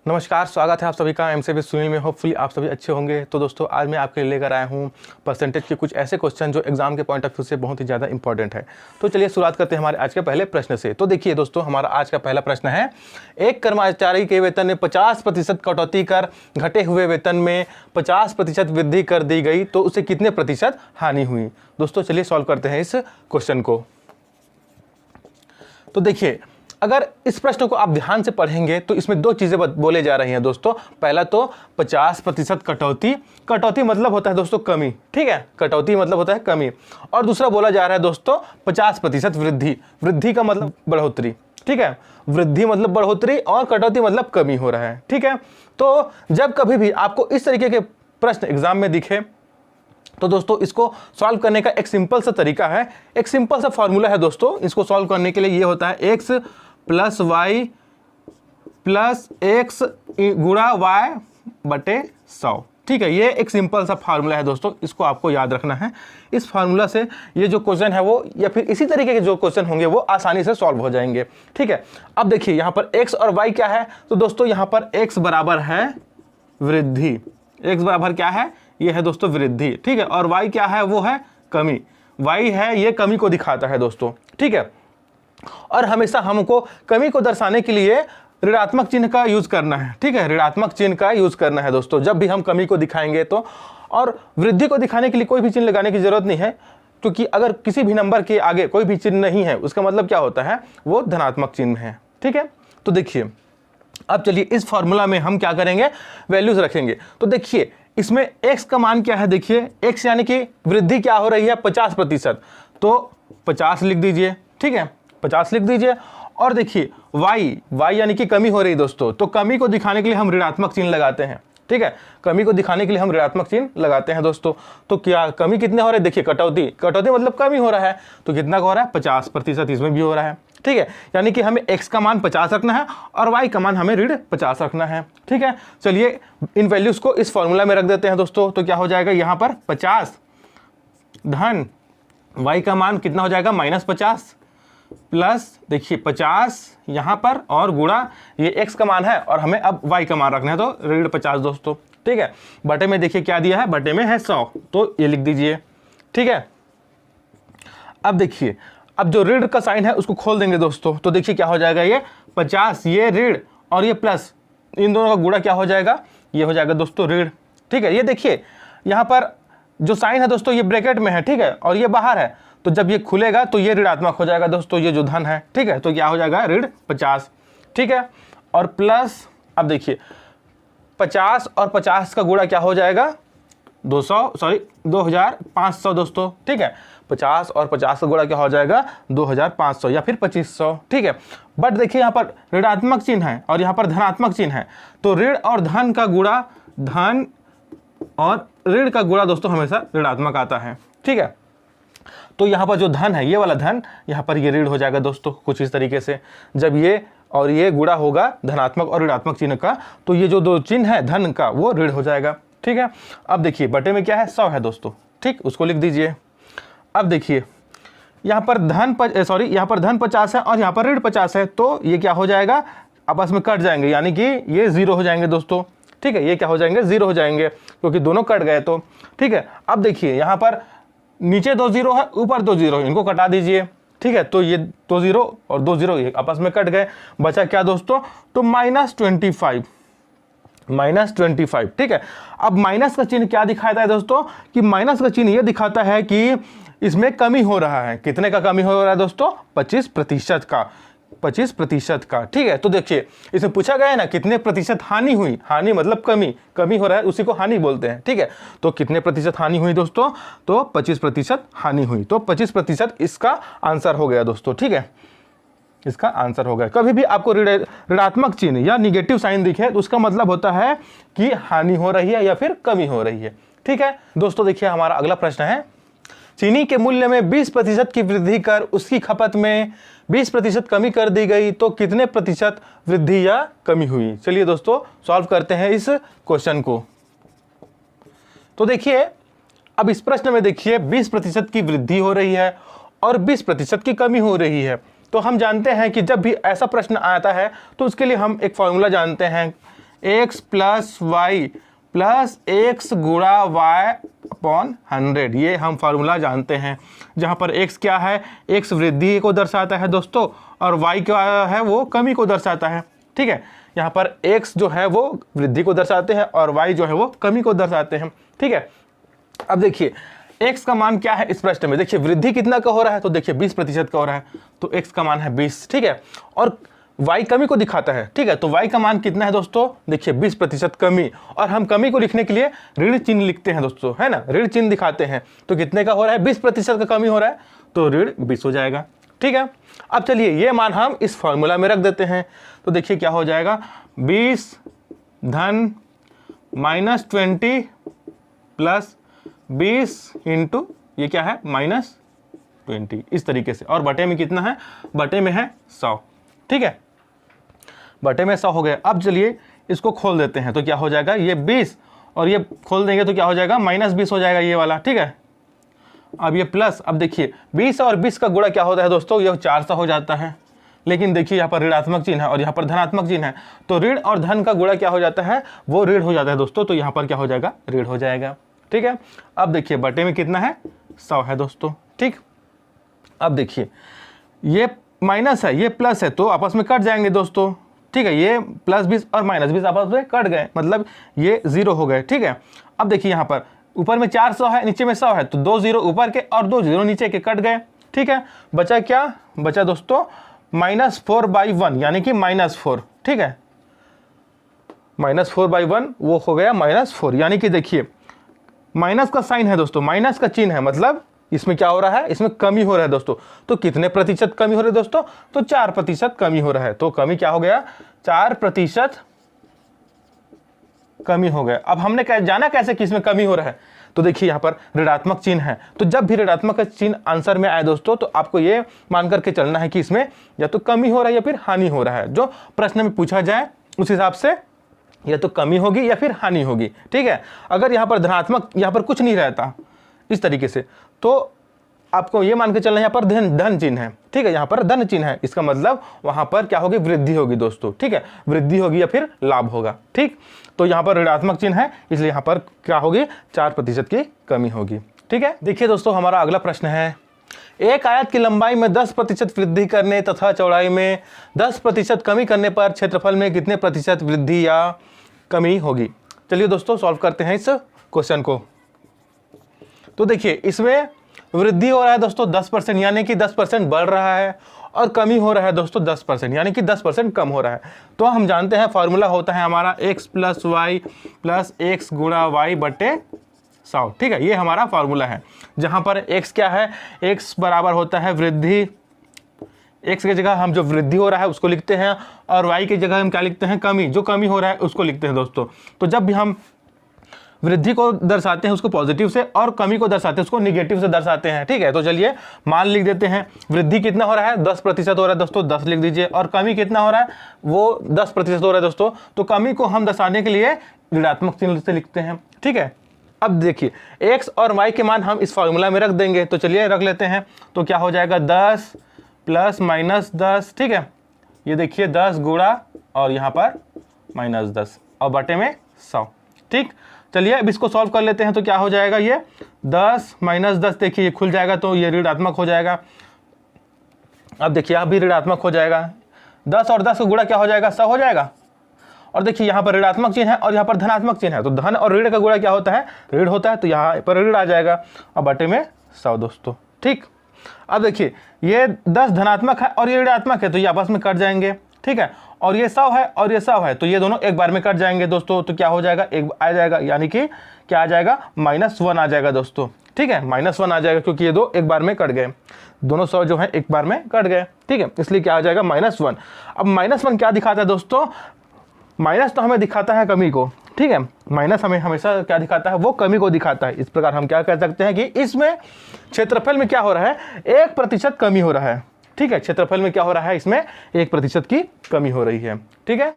नमस्कार, स्वागत है आप सभी का एमसीबी सुनील में। होपफुली आप सभी अच्छे होंगे। तो दोस्तों, आज मैं आपके लिए लेकर आया हूँ परसेंटेज के कुछ ऐसे क्वेश्चन जो एग्जाम के पॉइंट ऑफ व्यू से बहुत ही ज़्यादा इंपॉर्टेंट है। तो चलिए शुरुआत करते हैं हमारे आज के पहले प्रश्न से। तो देखिए दोस्तों, हमारा आज का पहला प्रश्न है, एक कर्मचारी के वेतन में 50% कटौती कर घटे हुए वेतन में 50% वृद्धि कर दी गई तो उसे कितने प्रतिशत हानि हुई। दोस्तों चलिए सॉल्व करते हैं इस क्वेश्चन को। तो देखिए, अगर इस प्रश्न को आप ध्यान से पढ़ेंगे तो इसमें दो चीजें बोले जा रही हैं दोस्तों। पहला तो 50% कटौती, कटौती मतलब होता है दोस्तों कमी, ठीक है, कटौती मतलब होता है कमी। और दूसरा बोला जा रहा है दोस्तों 50% वृद्धि, वृद्धि का मतलब बढ़ोतरी, ठीक है, वृद्धि मतलब बढ़ोतरी और कटौती मतलब कमी हो रहा है, ठीक है। तो जब कभी भी आपको इस तरीके के प्रश्न एग्जाम में दिखे तो दोस्तों इसको सॉल्व करने का एक सिंपल सा तरीका है, एक सिंपल सा फॉर्मूला है दोस्तों। इसको सॉल्व करने के लिए ये होता है x plus Y plus X गुणा वाई बटे 100, ठीक है। ये एक सिंपल सा फार्मूला है दोस्तों, इसको आपको याद रखना है। इस फार्मूला से ये जो क्वेश्चन है वो या फिर इसी तरीके के जो क्वेश्चन होंगे वो आसानी से सॉल्व हो जाएंगे, ठीक है। अब देखिए यहाँ पर x और y क्या है, तो दोस्तों यहाँ पर x बराबर है वृद्धि, x बराबर क्या है, ये है दोस्तों वृद्धि, ठीक है। और y क्या है, वो है कमी, y है ये कमी को दिखाता है दोस्तों, ठीक है। और हमेशा हमको कमी को दर्शाने के लिए ऋणात्मक चिन्ह का यूज करना है, ठीक है, ऋणात्मक चिन्ह का यूज करना है दोस्तों जब भी हम कमी को दिखाएंगे तो। और वृद्धि को दिखाने के लिए कोई भी चिन्ह लगाने की जरूरत नहीं है, क्योंकि अगर किसी भी नंबर के आगे कोई भी चिन्ह नहीं है उसका मतलब क्या होता है, वो धनात्मक चिन्ह है, ठीक है। तो देखिए, अब चलिए इस फॉर्मूला में हम क्या करेंगे, वैल्यूज रखेंगे। तो देखिए इसमें x का मान क्या है, देखिए x यानी कि वृद्धि क्या हो रही है 50%, तो 50 लिख दीजिए, ठीक है, 50 लिख दीजिए। और देखिए y यानी कि कमी हो रही है दोस्तों, तो कमी को दिखाने के लिए हम ऋणात्मक चिन्ह लगाते हैं, ठीक है, कमी को दिखाने के लिए हम ऋणात्मक चिन्ह लगाते हैं दोस्तों। तो क्या कमी कितने हो रहे हैं, देखिए कटौती, कटौती मतलब कमी हो रहा है, तो कितना का हो रहा है 50%, इसमें भी हो रहा है, ठीक है। यानी कि हमें x का मान 50 रखना है और y का मान हमें ऋण 50 रखना है, ठीक है। चलिए इन वैल्यूज को इस फॉर्मूला में रख देते हैं दोस्तों। तो क्या हो जाएगा, यहाँ पर 50 धन y का मान कितना हो जाएगा -50 प्लस देखिए 50 यहाँ पर और गुणा ये x का मान है और हमें अब y का मान रखना है, तो ऋण 50 दोस्तों, ठीक है। बटे में देखिए क्या दिया है, बटे में है 100, तो ये लिख दीजिए, ठीक है। अब देखिए, अब जो ऋण का साइन है उसको खोल देंगे दोस्तों, तो देखिए क्या हो जाएगा, ये 50 ये ऋण और ये प्लस, इन दोनों का गुणा क्या हो जाएगा, ये हो जाएगा दोस्तों ऋण, ठीक है। ये देखिए यहाँ पर जो साइन है दोस्तों ये ब्रैकेट में है, ठीक है, और ये बाहर है, तो जब ये खुलेगा तो ये ऋणात्मक हो जाएगा दोस्तों, ये जो धन है, ठीक है, तो क्या हो जाएगा ऋण 50, ठीक है। और प्लस अब देखिए 50 और 50 का गुणा क्या हो जाएगा 2500 दोस्तों, ठीक है, 50 और 50 का गुणा क्या हो जाएगा 2500 या फिर 2500, ठीक है। बट देखिए यहाँ पर ऋणात्मक चिन्ह है और यहाँ पर धनात्मक चिन्ह है, तो ऋण और धन का गुणा, धन और ऋण का गुणा दोस्तों हमेशा ऋणात्मक आता है, ठीक है। तो यहाँ पर जो धन है ये वाला धन, यहाँ पर ये ऋण हो जाएगा दोस्तों कुछ इस तरीके से। जब ये और ये गुणा होगा धनात्मक और ऋणात्मक चिन्ह का, तो ये जो दो चिन्ह है धन का वो ऋण हो जाएगा, ठीक है। अब देखिए बटे में क्या है 100 है दोस्तों, ठीक, उसको लिख दीजिए। अब देखिए यहाँ पर यहाँ पर धन 50 है और यहाँ पर ऋण 50 है, तो ये क्या हो जाएगा, आपस में कट जाएंगे, यानी कि ये 0 हो जाएंगे दोस्तों, ठीक है, ये क्या हो जाएंगे 0 हो जाएंगे क्योंकि दोनों कट गए, तो ठीक है। अब देखिए यहाँ पर नीचे 2 0 है, ऊपर 2 0 है, इनको कटा दीजिए, ठीक है, तो ये 2 0 और 2 0 ये आपस में कट गए, बचा क्या दोस्तों, तो -25, ठीक है। अब माइनस का चिन्ह क्या दिखाता है दोस्तों, कि माइनस का चिन्ह ये दिखाता है कि इसमें कमी हो रहा है। कितने का कमी हो रहा है दोस्तों, 25% का, 25% का, ठीक है। तो देखिए इसमें पूछा गया है ना कितने प्रतिशत हानि हुई, हानि मतलब कमी, कमी हो रहा है उसी को हानि बोलते हैं, ठीक है। तो कितने प्रतिशत हानि हुई दोस्तों, तो 25% हानि हुई, तो 25% इसका आंसर हो गया दोस्तों, ठीक है, इसका आंसर हो गया। कभी भी आपको ऋणात्मक चिन्ह या निगेटिव साइन दिखे तो उसका मतलब होता है कि हानि हो रही है या फिर कमी हो रही है, ठीक है। दोस्तों देखिए हमारा अगला प्रश्न है, चीनी के मूल्य में 20% की वृद्धि कर उसकी खपत में 20% कमी कर दी गई तो कितने प्रतिशत वृद्धि या कमी हुई। चलिए दोस्तों सॉल्व करते हैं इस क्वेश्चन को। तो देखिए अब इस प्रश्न में देखिए 20% की वृद्धि हो रही है और 20% की कमी हो रही है। तो हम जानते हैं कि जब भी ऐसा प्रश्न आता है तो उसके लिए हम एक फॉर्मूला जानते हैं, X plus Y plus X गुणा वाई अपॉन 100। ये हम फार्मूला जानते हैं, जहाँ पर x क्या है, x वृद्धि को दर्शाता है दोस्तों, और y क्या है वो कमी को दर्शाता है। ठीक है, यहाँ पर x जो है वो वृद्धि को दर्शाते हैं और y जो है वो कमी को दर्शाते हैं। ठीक है, अब देखिए x का मान क्या है इस प्रश्न में। देखिए वृद्धि कितना का हो रहा है, तो देखिए 20% का हो रहा है, तो x का मान है 20। ठीक है, और y कमी को दिखाता है। ठीक है, तो y का मान कितना है दोस्तों, देखिए 20% कमी, और हम कमी को लिखने के लिए ऋण चिन्ह लिखते हैं दोस्तों, है ना, ऋण चिन्ह दिखाते हैं। तो कितने का हो रहा है, 20% का कमी हो रहा है, तो ऋण 20 हो जाएगा। ठीक है, अब चलिए ये मान हम इस फॉर्मूला में रख देते हैं। तो देखिए क्या हो जाएगा, 20 धन -20 प्लस 20 इंटू ये क्या है -20, इस तरीके से, और बटे में कितना है, बटे में है 100। ठीक है, बटे में 100 हो गया। अब चलिए इसको खोल देते हैं, तो क्या हो जाएगा, ये 20 और ये खोल देंगे तो क्या हो जाएगा, -20 हो जाएगा ये वाला। ठीक है, अब ये प्लस, अब देखिए 20 और 20 का गुणा क्या होता है दोस्तों, ये 400 हो जाता है। लेकिन देखिए यहाँ पर ऋणात्मक चिन्ह है और यहाँ पर धनात्मक चिन्ह है, तो ऋण और धन का गुणा क्या हो जाता है, वो ऋण हो जाता है दोस्तों, तो यहाँ पर क्या हो जाएगा, ऋण हो जाएगा। ठीक है, अब देखिए बटे में कितना है, 100 है दोस्तों। ठीक, अब देखिए ये माइनस है, ये प्लस है, तो आपस में कट जाएंगे दोस्तों। ठीक है, ये +20 और -20 आपस में कट गए, मतलब ये 0 हो गए। ठीक है, अब देखिए यहाँ पर ऊपर में 400 है, नीचे में 100 है, तो 2 0 ऊपर के और 2 0 नीचे के कट गए। ठीक है, बचा क्या, बचा दोस्तों -4/1, यानी कि -4। ठीक है, -4/1 वो हो गया -4, यानी कि देखिए माइनस का साइन है दोस्तों, माइनस का चिन्ह है, मतलब इसमें क्या हो रहा है, इसमें कमी हो रहा है दोस्तों। तो कितने प्रतिशत कमी हो रही है दोस्तों, तो 4% कमी हो रहा है। तो कमी क्या हो गया, 4% कमी हो गया। अब हमने जाना कैसे कि इसमें कमी हो रहा है, तो देखिए यहाँ पर ऋणात्मक चिन्ह है, तो जब भी ऋणात्मक चिन्ह आंसर में आए दोस्तों, तो आपको ये मान करके चलना है कि इसमें या तो कमी हो रहा है या फिर हानि हो रहा है। जो प्रश्न में पूछा जाए उस हिसाब से या तो कमी होगी या फिर हानि होगी। ठीक है, अगर यहाँ पर धनात्मक, यहाँ पर कुछ नहीं रहता इस तरीके से, तो आपको ये मान के चलना है यहाँ पर धन चिन्ह है। ठीक है, यहाँ पर धन चिन्ह है, इसका मतलब वहाँ पर क्या होगी, वृद्धि होगी दोस्तों। ठीक है, वृद्धि होगी या फिर लाभ होगा। ठीक, तो यहाँ पर ऋणात्मक चिन्ह है, इसलिए यहाँ पर क्या होगी, 4% की कमी होगी। ठीक है, देखिए दोस्तों हमारा अगला प्रश्न है, एक आयत की लंबाई में 10% वृद्धि करने तथा चौड़ाई में 10% कमी करने पर क्षेत्रफल में कितने प्रतिशत वृद्धि या कमी होगी। चलिए दोस्तों सॉल्व करते हैं इस क्वेश्चन को। तो देखिए इसमें वृद्धि हो रहा है दोस्तों 10%, यानी कि 10% बढ़ रहा है, और कमी हो रहा है दोस्तों 10%, यानी कि 10% कम हो रहा है। तो हम जानते हैं फार्मूला होता है हमारा x + y + x गुणा y बटे 100। ठीक है, ये हमारा फार्मूला है, जहाँ पर x क्या है, x बराबर होता है वृद्धि, x की जगह हम जो वृद्धि हो रहा है उसको लिखते हैं, और y की जगह हम क्या लिखते हैं, कमी, जो कमी हो रहा है उसको लिखते हैं दोस्तों। तो जब भी हम वृद्धि को दर्शाते हैं उसको पॉजिटिव से, और कमी को दर्शाते हैं उसको निगेटिव से दर्शाते हैं। ठीक है, तो चलिए मान लिख देते हैं, वृद्धि कितना हो रहा है, 10% हो रहा है दोस्तों, 10 लिख दीजिए, और कमी कितना हो रहा है, वो 10% हो रहा है दोस्तों। तो कमी को हम दर्शाने के लिए ऋणात्मक चिन्ह से लिखते हैं। ठीक है, अब देखिए x और y के मान हम इस फॉर्मूला में रख देंगे, तो चलिए रख लेते हैं। तो क्या हो जाएगा, 10 + -10। ठीक है, ये देखिए 10 गुणा और यहाँ पर -10 और बटे में 100। ठीक, चलिए अब इसको सॉल्व कर लेते हैं। तो क्या हो जाएगा, ये 10 - 10 देखिए ये खुल जाएगा, तो ये ऋणात्मक हो जाएगा। अब देखिए यहाँ भी ऋणात्मक हो जाएगा, 10 और 10 का गुणा क्या हो जाएगा, 100 हो जाएगा। और देखिए यहाँ पर ऋणात्मक चिन्ह है और यहाँ पर धनात्मक चिन्ह है, तो धन और ऋण का गुणा क्या होता है, ऋण होता है, तो यहाँ पर ऋण आ जाएगा और बटे में 100 दोस्तों। ठीक, अब देखिए ये 10 धनात्मक है और ये ऋणात्मक है, तो ये आपस में कट जाएंगे। ठीक है, और ये 100 है और ये 100 है, तो ये दोनों एक बार में कट जाएंगे दोस्तों। तो क्या हो जाएगा, एक आ जाएगा, यानी कि क्या आ जाएगा, -1 आ जाएगा दोस्तों। ठीक है, -1 आ जाएगा, क्योंकि ये दो एक बार में कट गए, दोनों 100 जो है एक बार में कट गए। ठीक है, इसलिए क्या आ जाएगा, -1। अब -1 क्या दिखाता है दोस्तों, माइनस तो हमें दिखाता है कमी को। ठीक है, माइनस हमें हमेशा क्या दिखाता है, वो कमी को दिखाता है। इस प्रकार हम क्या कह सकते हैं कि इसमें क्षेत्रफल में क्या हो रहा है, 1% कमी हो रहा है। ठीक है, क्षेत्रफल में क्या हो रहा है, इसमें 1% की कमी हो रही है। ठीक है।